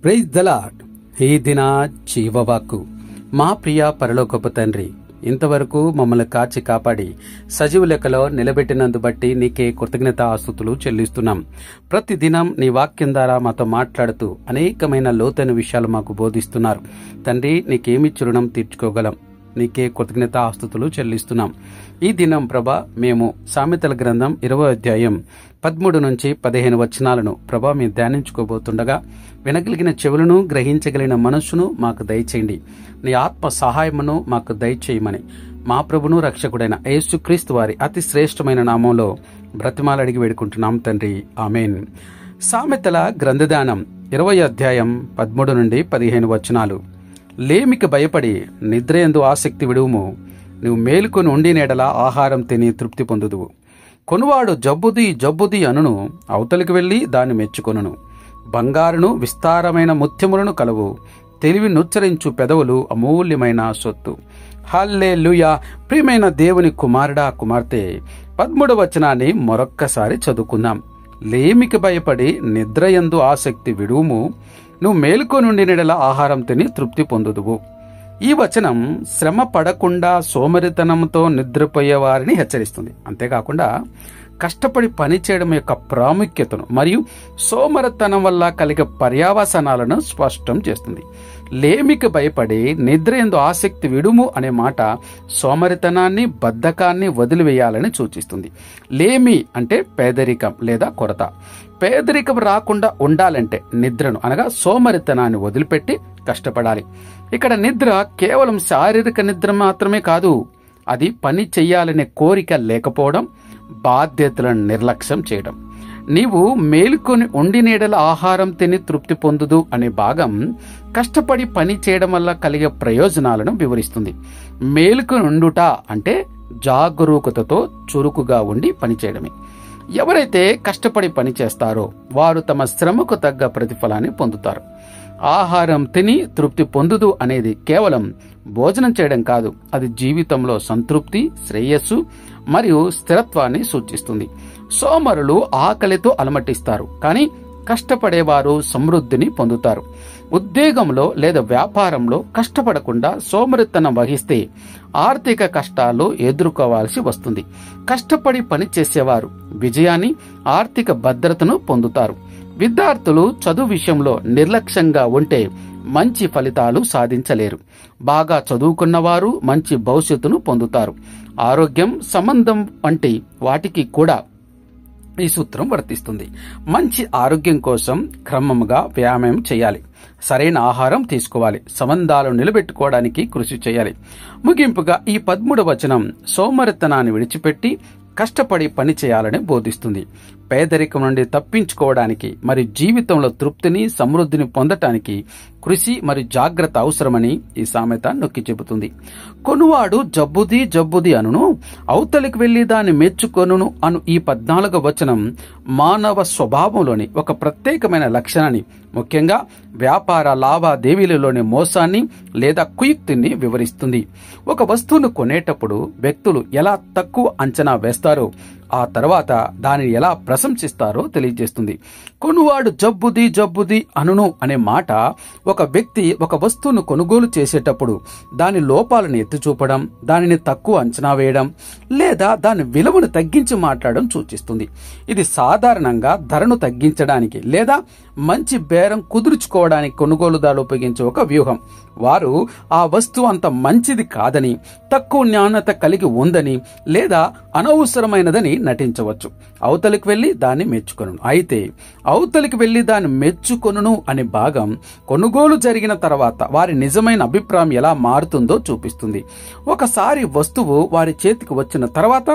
Praise the lord. ఈ దిన జీవవాక్కు. మా ప్రియ పరలోకపు తండ్రి, ఇంతవరకు మమ్మల్ని కాచి కాపాడి సజీవ లెక్కలో నిలబెట్టినందు బట్టి నీకే కృతజ్ఞత ఆస్తుతులు చెల్లిస్తున్నాం. ప్రతిదినం నీ వాక్యం ద్వారా మాతో మాట్లాడుతూ అనేకమైన లోతైన విషయాలు మాకు బోధిస్తున్నారు. తండ్రి, నీకేమిచ్చి రుణం తీర్చుకోగలం? నీకే కృతజ్ఞత ఆస్తుతులు చెల్లిస్తున్నాం. ఈ దినం ప్రభా, మేము సామెతల గ్రంథం 20వ అధ్యాయం 13 నుంచి 15 వచనాలను ప్రభా మేము ధ్యానించుకోబోతుండగా వినగలిగిన చెవులను, గ్రహించగలిగిన మనస్సును మాకు దయచేయండి. నీ ఆత్మ సహాయమును మాకు దయచేయమని మా ప్రభును రక్షకుడైన యేసుక్రీస్తు వారి అతి శ్రేష్టమైన నామంలో బ్రతిమాలడిగి వేడుకుంటున్నాం తండ్రి, ఆమెన్. సామెతల గ్రంథదానం 20వ అధ్యాయం 13 నుండి 15 వచనాలు. లేమికి భయపడి నిద్రయందు ఆసక్తి విడువుము. నువ్వు మేలుకొని ఉండి నేడల ఆహారం తిని తృప్తి పొందుదువు. కొనువాడు జబ్బుది అనును, అవతలికి వెళ్లి దాన్ని మెచ్చుకొనును. బంగారును విస్తారమైన ముత్యములను కలవు. తెలివి నుచ్చరించు పెదవులు అమూల్యమైన సొత్తు. హల్లెలూయా. ప్రియమైన దేవుని కుమారుడా, కుమార్తె, 13వ వచనాన్ని మరొక్కసారి చదువుకుందాం. లేమికి భయపడి నిద్రయందు ఆసక్తి విడువుము. నువ్వు మేలుకొని ఉండి నెడల ఆహారం తిని తృప్తి పొందుదువు. ఈ వచనం శ్రమ పడకుండా సోమరితనంతో నిద్రపోయే వారిని హెచ్చరిస్తుంది. అంతేకాకుండా కష్టపడి పనిచేయడం యొక్క ప్రాముఖ్యతను మరియు సోమరితనం వల్ల కలిగే పర్యావసనాలను స్పష్టం చేస్తుంది. లేమికి భయపడి నిద్రయందు ఆసక్తి విడుము అనే మాట సోమరితనాన్ని, బద్ధకాన్ని వదిలివేయాలని సూచిస్తుంది. లేమి అంటే పేదరికం లేదా కొరత. పేదరికం రాకుండా ఉండాలంటే నిద్రను అనగా సోమరితనాన్ని వదిలిపెట్టి కష్టపడాలి. ఇక్కడ నిద్ర కేవలం శారీరక నిద్ర మాత్రమే కాదు. అది పని చెయ్యాలనే కోరిక లేకపోవడం, బాధ్యతలను నిర్లక్ష్యం చేయడం. నీవు మేలుకొని ఉండి నీడల ఆహారం తిని తృప్తి పొందుదు అనే భాగం కష్టపడి పని చేయడం వల్ల కలిగే ప్రయోజనాలను వివరిస్తుంది. మేలుకొని ఉండుట అంటే జాగరూకతతో చురుకుగా ఉండి పనిచేయడమే. ఎవరైతే కష్టపడి పని చేస్తారో వారు తమ శ్రమకు తగ్గ ప్రతిఫలాన్ని పొందుతారు. ఆహారం తిని తృప్తి పొందుదు అనేది కేవలం భోజనం చేయడం కాదు, అది జీవితంలో సంతృప్తి, శ్రేయస్సు మరియు స్థిరత్వాన్ని సూచిస్తుంది. సోమరులు ఆకలితో అలమటిస్తారు, కానీ కష్టపడేవారు సమృద్ధిని పొందుతారు. ఉద్యోగంలో లేదా వ్యాపారంలో కష్టపడకుండా సోమరితనం వహిస్తే ఆర్థిక కష్టాలు ఎదుర్కోవాల్సి వస్తుంది. కష్టపడి పనిచేసేవారు విజయాన్ని, ఆర్థిక భద్రతను పొందుతారు. విద్యార్థులు చదువు విషయంలో నిర్లక్ష్యంగా ఉంటే మంచి ఫలితాలు సాధించలేరు. బాగా చదువుకున్నవారు మంచి భవిష్యత్తును పొందుతారు. ఆరోగ్యం, సంబంధం వంటి వాటికి కూడా ఈ సూత్రం వర్తిస్తుంది. మంచి ఆరోగ్యం కోసం క్రమముగా వ్యాయామం చేయాలి, సరైన ఆహారం తీసుకోవాలి, సంబంధాలు నిలబెట్టుకోవడానికి కృషి చేయాలి. ముగింపుగా ఈ 13వ వచనం సోమరితనాన్ని విడిచిపెట్టి కష్టపడి పని చేయాలని బోధిస్తుంది. పేదరికం నుండి తప్పించుకోవడానికి మరియు జీవితంలో తృప్తిని, సమృద్ధిని పొందటానికి కృషి మరియు జాగ్రత్త అవసరమని ఈ సామెత నొక్కి చెబుతుంది. కొనువాడు జబ్బుది అనును, అవతలికి వెళ్లి దాన్ని మెచ్చుకొనును అను ఈ 14వ వచనం మానవ స్వభావంలోని ఒక ప్రత్యేకమైన లక్షణాన్ని, ముఖ్యంగా వ్యాపార లావాదేవీలలోని మోసాన్ని లేదా కుయుక్తిని వివరిస్తుంది. ఒక వస్తువును కొనేటప్పుడు వ్యక్తులు ఎలా తక్కువ అంచనా వేస్తారో ఆ తర్వాత దానిని ఎలా ప్రశంసిస్తారో తెలియజేస్తుంది. కొనువాడు జబ్బుది అనును అనే మాట ఒక వ్యక్తి ఒక వస్తువును కొనుగోలు చేసేటప్పుడు దాని లోపాలను ఎత్తి చూపడం, దానిని తక్కువ అంచనా వేయడం లేదా దాని విలువను తగ్గించి మాట్లాడడం సూచిస్తుంది. ఇది సాధారణంగా ధరను తగ్గించడానికి లేదా మంచి బేరం కుదుర్చుకోవడానికి కొనుగోలుదారులు ఉపయోగించే ఒక వ్యూహం. వారు ఆ వస్తువు అంత మంచిది కాదని, తక్కువ నాణ్యత కలిగి ఉందని లేదా అనవసరమైనదని నటించవచ్చు. అవతలికి వెళ్లి దాన్ని మెచ్చుకొనును. అయితే అవతలికి వెళ్లి దాన్ని మెచ్చుకొనును అనే భాగం కొనుగోలు జరిగిన తర్వాత వారి నిజమైన అభిప్రాయం ఎలా మారుతుందో చూపిస్తుంది. ఒకసారి వస్తువు వారి చేతికి వచ్చిన తర్వాత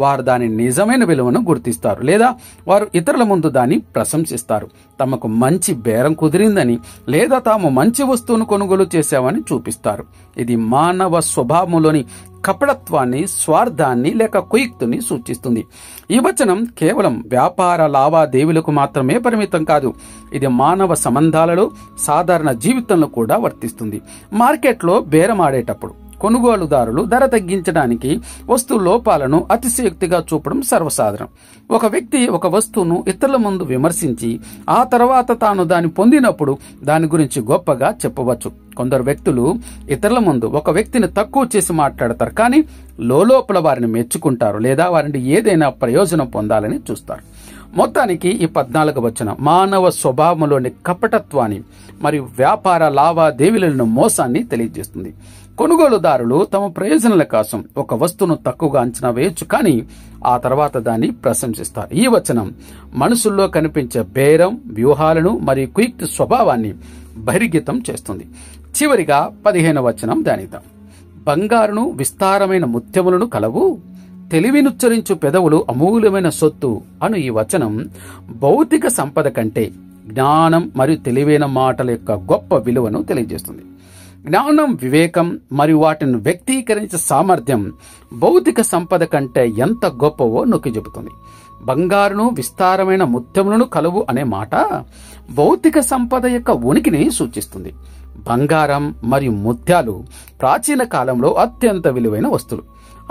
వారు దాని నిజమైన విలువను గుర్తిస్తారు లేదా వారు ఇతరుల ముందు దాన్ని ప్రశంసిస్తారు. తమకు మంచి బేరం కుదిరిందని లేదా తాము మంచి వస్తువును కొనుగోలు చేశామని చూపిస్తారు. ఇది మానవ స్వభావంలోని కపటత్వాన్ని, స్వార్థాన్ని లేక కుయుక్తిని సూచిస్తుంది. ఈ వచనం కేవలం వ్యాపార లావాదేవీలకు మాత్రమే పరిమితం కాదు. ఇది మానవ సంబంధాలలో, సాధారణ జీవితంలో కూడా వర్తిస్తుంది. మార్కెట్లో బేరమాడేటప్పుడు కొనుగోలుదారులు ధర తగ్గించడానికి వస్తు లోపాలను అతిశయోక్తిగా చూపడం సర్వసాధారణం. ఒక వ్యక్తి ఒక వస్తువును ఇతరుల ముందు విమర్శించి ఆ తర్వాత తాను దాన్ని పొందినప్పుడు దాని గురించి గొప్పగా చెప్పవచ్చు. కొందరు వ్యక్తులు ఇతరుల ముందు ఒక వ్యక్తిని తక్కువ చేసి మాట్లాడతారు, కానీ లోపల వారిని మెచ్చుకుంటారు లేదా వారిని ఏదైనా ప్రయోజనం పొందాలని చూస్తారు. మొత్తానికి ఈ 14వ వచనం మానవ స్వభావంలోని కపటత్వాన్ని మరియు వ్యాపార లావాదేవీలను మోసాన్ని తెలియజేస్తుంది. కొనుగోలుదారులు తమ ప్రయోజనాల కోసం ఒక వస్తువును తక్కువగా అంచనా వేయొచ్చు, కానీ ఆ తర్వాత దాన్ని ప్రశంసిస్తారు. ఈ వచనం మనుషుల్లో కనిపించే బేరం వ్యూహాలను మరియు కుయుక్తి స్వభావాన్ని బహిర్గతం చేస్తుంది. చివరిగా 15వ వచనం ధ్యానిద్దాం. బంగారును విస్తారమైన ముత్యములను కలవు, తెలివినుచ్చరించు పెదవులు అమూల్యమైన సొత్తు అను ఈ వచనం భౌతిక సంపద కంటే జ్ఞానం మరియు తెలివైన మాటల యొక్క గొప్ప విలువను తెలియజేస్తుంది. జ్ఞానం, వివేకం మరియు వాటిని వ్యక్తీకరించే సామర్థ్యం భౌతిక సంపద కంటే ఎంత గొప్పవో నొక్కి చెబుతుంది. బంగారును విస్తారమైన ముత్యములను కలవు అనే మాట భౌతిక సంపద యొక్క ఉనికిని సూచిస్తుంది. బంగారం మరియు ముత్యాలు ప్రాచీన కాలంలో అత్యంత విలువైన వస్తువులు.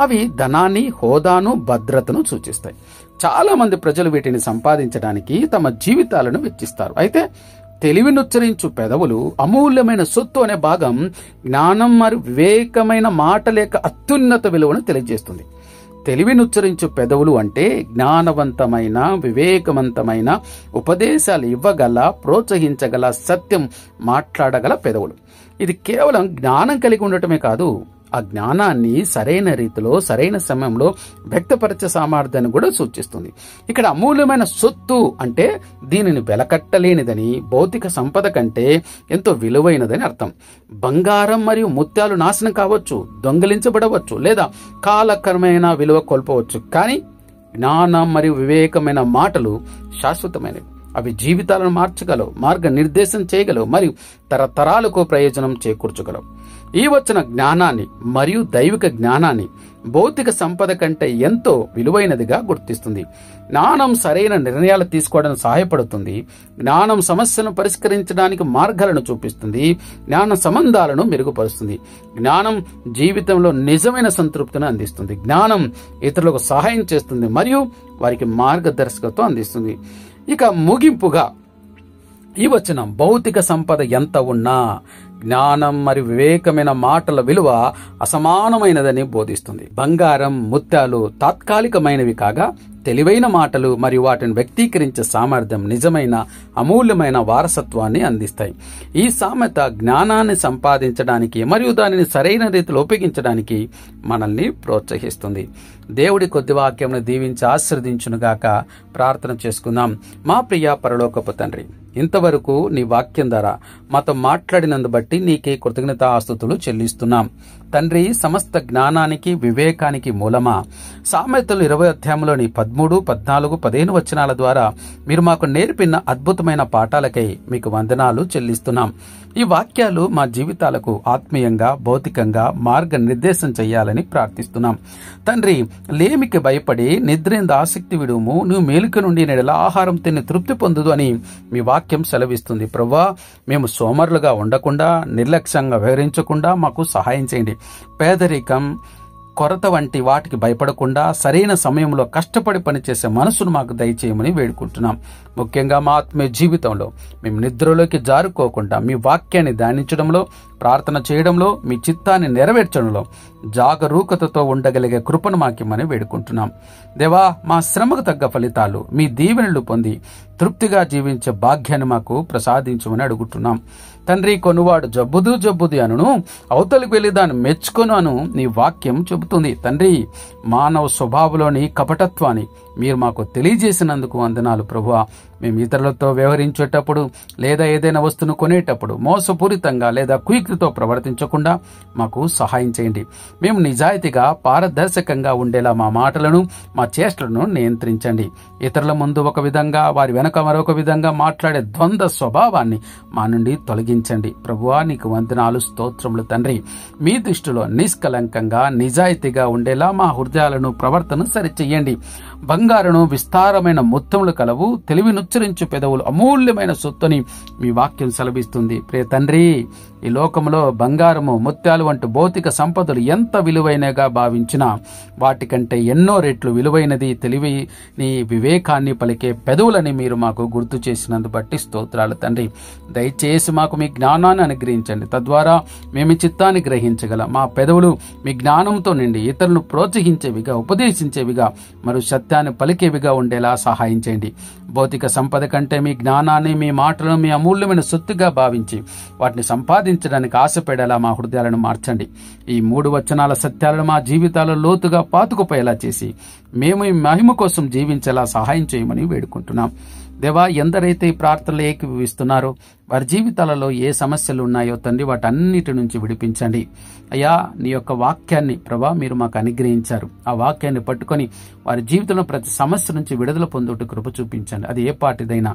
అవి ధనాన్ని, హోదాను, భద్రతను సూచిస్తాయి. చాలా మంది ప్రజలు వీటిని సంపాదించడానికి తమ జీవితాలను వెచ్చిస్తారు. అయితే తెలివినుచ్చరించు పెదవులు అమూల్యమైన సొత్తు అనే భాగం జ్ఞానం మరియు వివేకమైన మాటల యొక్క అత్యున్నత విలువను తెలియజేస్తుంది. తెలివినుచ్చరించు పెదవులు అంటే జ్ఞానవంతమైన, వివేకవంతమైన ఉపదేశాలు ఇవ్వగల, ప్రోత్సహించగల, సత్యం మాట్లాడగల పెదవులు. ఇది కేవలం జ్ఞానం కలిగి ఉండటమే కాదు, ఆ జ్ఞానాన్ని సరైన రీతిలో సరైన సమయంలో వ్యక్తపరిచే సామర్థ్యాన్ని కూడా సూచిస్తుంది. ఇక్కడ అమూల్యమైన సొత్తు అంటే దీనిని వెలకట్టలేనిదని, భౌతిక సంపద కంటే ఎంతో విలువైనదని అర్థం. బంగారం మరియు ముత్యాలు నాశనం కావచ్చు, దొంగిలించబడవచ్చు లేదా కాలక్రమేణ విలువ కోల్పోవచ్చు, కానీ జ్ఞానం మరియు వివేకమైన మాటలు శాశ్వతమైనవి. అవి జీవితాలను మార్చగలవు, మార్గనిర్దేశం చేయగలవు మరియు తరతరాలకు ప్రయోజనం చేకూర్చగలవు. ఈ వచ్చిన జ్ఞానాన్ని మరియు దైవిక జ్ఞానాన్ని భౌతిక సంపద కంటే ఎంతో విలువైనదిగా గుర్తిస్తుంది. జ్ఞానం సరైన నిర్ణయాలు తీసుకోవడానికి సహాయపడుతుంది. జ్ఞానం సమస్యలను పరిష్కరించడానికి మార్గాలను చూపిస్తుంది. జ్ఞాన సంబంధాలను మెరుగుపరుస్తుంది. జ్ఞానం జీవితంలో నిజమైన సంతృప్తిని అందిస్తుంది. జ్ఞానం ఇతరులకు సహాయం చేస్తుంది మరియు వారికి మార్గదర్శకత్వం అందిస్తుంది. ఇక ముగింపుగా ఈ వచనం భౌతిక సంపద ఎంత ఉన్నా జ్ఞానం మరియు వివేకమైన మాటల విలువ అసమానమైనదని బోధిస్తుంది. బంగారం, ముత్యాలు తాత్కాలికమైనవి కాగా తెలివైన మాటలు మరియు వాటిని వ్యక్తీకరించే సామర్థ్యం నిజమైన అమూల్యమైన వారసత్వాన్ని అందిస్తాయి. ఈ సామెత జ్ఞానాన్ని సంపాదించడానికి మరియు దానిని సరైన రీతిలో ఉపయోగించడానికి మనల్ని ప్రోత్సహిస్తుంది. దేవుడి కొద్ది వాక్యంను దీవించి ఆశీర్వదించునుగాక. ప్రార్థన చేసుకుందాం. మా ప్రియ పరలోకపు తండ్రి, ఇంతవరకు నీ వాక్యం ద్వారా మాతో మాట్లాడినందు బట్టి నీకే కృతజ్ఞతాస్తుతులు చెల్లిస్తున్నాం. తండ్రి, సమస్త జ్ఞానానికి వివేకానికి మూలమా సామెతలు 20వ అధ్యాయంలోని 13, 14, 15 వచనాల ద్వారా మీరు మాకు నేర్పిన అద్భుతమైన పాఠాలకై మీకు వందనాలు చెల్లిస్తున్నాం. ఈ వాక్యాలు మా జీవితాలకు ఆత్మీయంగా, భౌతికంగా మార్గనిర్దేశం చేయాలని ప్రార్థిస్తున్నాం. తండ్రి, లేమికి భయపడి నిద్రేందు ఆసక్తి విడుము, నువ్వు మేలుక నుండి నెడల ఆహారం తిని తృప్తి పొందుదు అని మీ వాక్యం సెలవిస్తుంది. ప్రభువా, మేము సోమరులుగా ఉండకుండా, నిర్లక్ష్యంగా వ్యవహరించకుండా మాకు సహాయం చేయండి. పేదరికం, కొరత వంటి వాటికి భయపడకుండా సరైన సమయంలో కష్టపడి పనిచేసే మనసును మాకు దయచేయమని వేడుకుంటున్నాం. ముఖ్యంగా మా ఆత్మీయ జీవితంలో మేము నిద్రలోకి జారుకోకుండా మీ వాక్యాన్ని ధ్యానించడంలో, ప్రార్థన చేయడంలో, మీ చిత్తాన్ని నెరవేర్చడంలో జాగరూకతతో ఉండగలిగే కృపను మాకిమ్మని వేడుకుంటున్నాం. దేవా, మా శ్రమకు తగ్గ ఫలితాలు మీ దీవెనలు పొంది తృప్తిగా జీవించే భాగ్యాన్ని మాకు ప్రసాదించమని అడుగుతున్నాం. తండ్రి, కొనువాడు జబ్బుదు అనును, అవతలికి వెళ్లి దాన్ని మెచ్చుకొను అను నీ వాక్యం చెబుతుంది. తండ్రి, మానవ స్వభావంలోని కపటత్వాన్ని మీరు మాకు తెలియజేసినందుకు వందనాలు ప్రభువా. మేము ఇతరులతో వ్యవహరించేటప్పుడు లేదా ఏదైనా వస్తువును కొనేటప్పుడు మోసపూరితంగా లేదా కుయుక్తితో ప్రవర్తించకుండా మాకు సహాయం చేయండి. మేము నిజాయితీగా, పారదర్శకంగా ఉండేలా మా మాటలను, మా చేష్టలను నియంత్రించండి. ఇతరుల ముందు ఒక విధంగా, వారి వెనక మరొక విధంగా మాట్లాడే ద్వంద్వ స్వభావాన్ని మా నుండి తొలగించండి. ప్రభువా, నీకు వందనాలు, స్తోత్రములు తండ్రి. మీ దృష్టిలో నిష్కలంకంగా, నిజాయితీగా ఉండేలా మా హృదయాలను, ప్రవర్తన సరిచెయ్యండి. బంగారును విస్తారమైన ముత్తములు కలవు, తెలివినుచ్చరించు పెదవులు అమూల్యమైన సొత్తుని మీ వాక్యం సెలవిస్తుంది. ప్రియ తండ్రి, ఈ లోకంలో బంగారము, ముత్యాలు వంటి భౌతిక సంపదలు ఎంత విలువైనగా భావించినా వాటికంటే ఎన్నో రెట్లు విలువైనది తెలివిని, వివేకాన్ని పలికే పెదవులని మీరు మాకు గుర్తు చేసినందు బట్టి స్తోత్రాలు తండ్రి. దయచేసి మాకు మీ జ్ఞానాన్ని అనుగ్రహించండి. తద్వారా మేము చిత్తాన్ని గ్రహించగల మా పెదవులు మీ జ్ఞానంతో నిండి ఇతరులను ప్రోత్సహించేవిగా, ఉపదేశించేవిగా, మరియు సత్యాన్ని పలికేవిగా ఉండేలా సహాయం చేయండి. భౌతిక సంపద కంటే మీ జ్ఞానాన్ని, మీ మాటలను మీ అమూల్యమైన సొత్తుగా భావించి వాటిని సంపాదించడానికి ఆశపడేలా మా హృదయాలను మార్చండి. ఈ 3 వచనాల సత్యాలను మా జీవితాల్లో లోతుగా పాతుకుపోయేలా చేసి మేము ఈ మహిమ కోసం జీవించేలా సహాయం చేయమని వేడుకుంటున్నాం. దేవా, ఎందరైతే ఈ ప్రార్థనలు ఏకీభవిస్తున్నారో వారి జీవితాలలో ఏ సమస్యలు ఉన్నాయో తండ్రి వాటన్నిటి నుంచి విడిపించండి. అయ్యా, నీ యొక్క వాక్యాన్ని ప్రభా మీరు మాకు అనుగ్రహించారు. ఆ వాక్యాన్ని పట్టుకొని వారి జీవితంలో ప్రతి సమస్య నుంచి విడుదల పొందుట కృప చూపించండి. అది ఏ పాటిదైనా,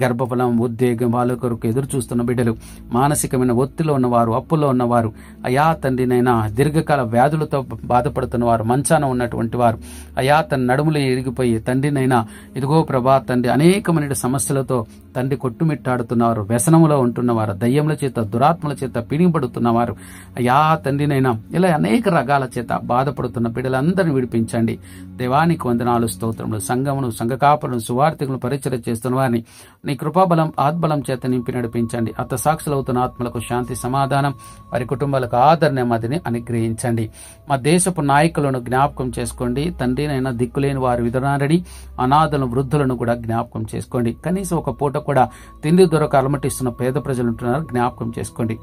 గర్భఫలం, ఉద్వేగం, వాళ్ళ కొరకు ఎదురు చూస్తున్న బిడ్డలు, మానసికమైన ఒత్తిడిలో ఉన్నవారు, అప్పుల్లో ఉన్నవారు, అయా తండ్రినైనా దీర్ఘకాల వ్యాధులతో బాధపడుతున్న వారు, మంచాన ఉన్నటువంటి వారు, అయా తన నడుములు ఇరిగిపోయి తండ్రినైనా ఇదిగో ప్రభా తండ్రి అనేకమైన సమస్యలతో తండ్రి కొట్టుమిట్టాడుతున్నవారు, వ్యసనములో ఉంటున్నవారు, దయ్యముల చేత, దురాత్మల చేత పీడింపడుతున్నవారు, అయా తండ్రినైనా ఇలా అనేక రకాల చేత బాధపడుతున్న బిడ్డలందరినీ విడిపించండి. దేవానికి వందనాలు, స్తోత్రములు. సంఘమును, సంఘ కాపులను, సువార్థికులను పరిచయం చేస్తున్న వారిని నీ కృపాబలం, ఆత్బలం చేత నింపి నడిపించండి. సాక్షులవుతున్న ఆత్మలకు శాంతి, సమాధానం, వారి కుటుంబాలకు ఆదరణ మదిని అనుగ్రహించండి. మా దేశపు నాయకులను జ్ఞాపకం చేసుకోండి. తండ్రినైనా దిక్కులేని వారి విధనారడి అనాథలను, వృద్ధులను కూడా జ్ఞాపకం చేసుకోండి. కనీసం ఒక పూట కూడా తిండి దొరక అలమటిస్తున్న పేద ప్రజలు ఉంటున్నారు, జ్ఞాపకం చేసుకోండి.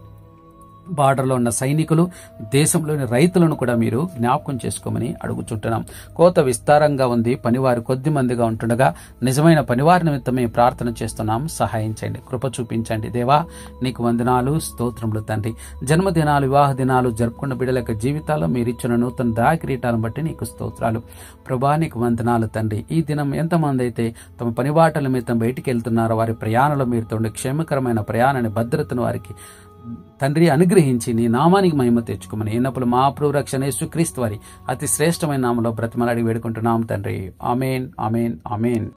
బార్డర్లో ఉన్న సైనికులు, దేశంలోని రైతులను కూడా మీరు జ్ఞాపకం చేసుకోమని అడుగుచుంటున్నాం. కోత విస్తారంగా ఉంది, పనివారు కొద్ది మందిగా ఉంటుండగా నిజమైన పనివారి నిమిత్తమే ప్రార్థన చేస్తున్నాం. సహాయం చేయండి, కృప చూపించండి. దేవా, నీకు వందనాలు, స్తోత్రములు తండ్రి. జన్మదినాలు, వివాహ దినాలు జరుపుకున్న బిడ్డల యొక్క జీవితాల్లో మీరు ఇచ్చిన నూతన దయాకిరీటాలను బట్టి నీకు స్తోత్రాలు. ప్రభా, నీకు వందనాలు తండ్రి. ఈ దినం ఎంతమంది అయితే తమ పనిబాటల నిమిత్తం బయటికి వెళ్తున్నారో వారి ప్రయాణంలో మీరు తోండి క్షేమకరమైన ప్రయాణాన్ని, భద్రతను వారికి తండ్రి అనుగ్రహించి నీ నామానికి మహిమ తెచ్చుకోమని ఎన్నప్పుడు మా ప్రభు రక్షణ యేసుక్రీస్తు వారి అతి శ్రేష్టమైన నామములో బ్రతిమలాడి వేడుకుంటున్నాం తండ్రి. ఆమేన్, ఆమేన్, ఆమేన్.